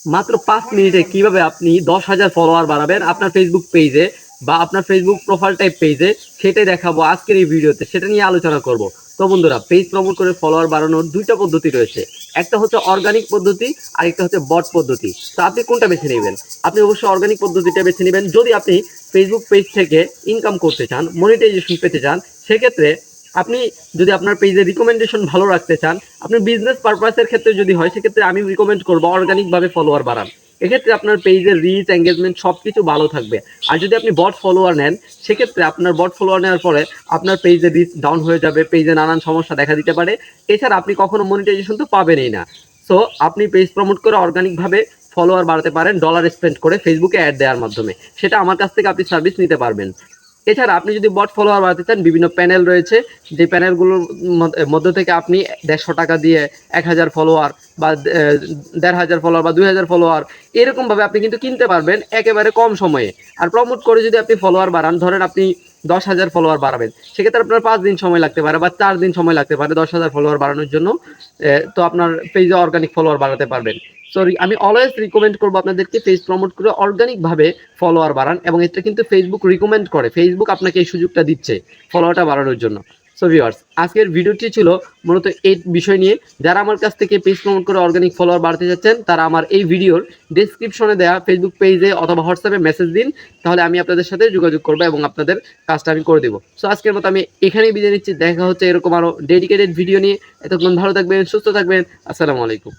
মাত্র 5 মিনিটে কিভাবে আপনি 10,000 ফলোয়ার বাড়াবেন আপনার ফেসবুক পেজে বা আপনার ফেসবুক প্রোফাইল টাইপ পেজে, সেটাই দেখাবো আজকের এই ভিডিওতে, সেটা নিয়ে আলোচনা করব। তো বন্ধুরা, পেজ প্রমোট করে ফলোয়ার বাড়ানোর দুইটা পদ্ধতি রয়েছে। একটা হচ্ছে অর্গানিক পদ্ধতি, আর একটা হচ্ছে বট পদ্ধতি। তো আপনি কোনটা বেছে নেবেন? আপনি অবশ্যই অর্গানিক পদ্ধতিটা বেছে নেবেন যদি আপনি ফেসবুক পেজ থেকে ইনকাম করতে চান, মনিটাইজেশন পেতে চান। সেক্ষেত্রে আপনি যদি আপনার পেজের রিকমেন্ডেশন ভালো রাখতে চান, আপনি বিজনেস পারপাসের ক্ষেত্রে যদি হয়, সেক্ষেত্রে আমি রিকমেন্ড করবো অর্গানিকভাবে ফলোয়ার বাড়ান। এক্ষেত্রে আপনার পেজের রিচ, এঙ্গেজমেন্ট সব কিছু ভালো থাকবে। আর যদি আপনি বট ফলোয়ার নেন, সেক্ষেত্রে আপনার বট ফলোয়ার নেওয়ার পরে আপনার পেজের রিচ ডাউন হয়ে যাবে, পেজে নানান সমস্যা দেখা দিতে পারে। এছাড়া আপনি কখনো মনিটাইজেশন তো পাবেনই না। সো আপনি পেজ প্রমোট করে অর্গানিকভাবে ফলোয়ার বাড়াতে পারেন ডলার স্পেন্ড করে ফেসবুকে অ্যাড দেওয়ার মাধ্যমে। সেটা আমার কাছ থেকে আপনি সার্ভিস নিতে পারবেন। এছাড়া আপনি যদি বট ফলোয়ার বাড়াতে চান, বিভিন্ন প্যানেল রয়েছে, যে প্যানেলগুলোর মধ্য থেকে আপনি 150 টাকা দিয়ে 1000 ফলোয়ার বা 1500 ফলোয়ার বা 2000 ফলোয়ার এরকমভাবে আপনি কিন্তু কিনতে পারবেন একেবারে কম সময়ে। আর প্রমোট করে যদি আপনি ফলোয়ার বাড়ান, ধরেন আপনি 10,000 ফলোয়ার বাড়াবেন, সেক্ষেত্রে আপনার 5 দিন সময় লাগতে পারে বা 4 দিন সময় লাগতে পারে 10,000 ফলোয়ার বাড়ানোর জন্য। তো আপনার পেজে অর্গানিক ফলোয়ার বাড়াতে পারবেন। সরি, আমি অলওয়েজ রিকমেন্ড করবো আপনাদেরকে পেজ প্রমোট করে অর্গানিকভাবে ফলোয়ার বাড়ান, এবং এটা কিন্তু ফেসবুক রিকমেন্ড করে, ফেসবুক আপনাকে এই সুযোগটা দিচ্ছে ফলোয়ারটা বাড়ানোর জন্য। সো ভিউয়ার্স, আজকের ভিডিওটি ছিল মূলত এই বিষয় নিয়ে। যারা আমার কাছ থেকে পেজ প্রমোট করে অর্গানিক ফলোয়ার বাড়াতে চাচ্ছেন, তারা আমার এই ভিডিওর ডেসক্রিপশনে দেওয়া ফেসবুক পেজে অথবা হোয়াটসঅ্যাপে মেসেজ দিন, তাহলে আমি আপনাদের সাথে যোগাযোগ করবো এবং আপনাদের কাজটা আমি করে দেবো। সো আজকের মতো আমি এখানেই বিদায় নিচ্ছি। দেখা হচ্ছে এরকম আরও ডেডিকেটেড ভিডিও নিয়ে। এতক্ষণ ভালো থাকবেন, সুস্থ থাকবেন। আসসালামু আলাইকুম।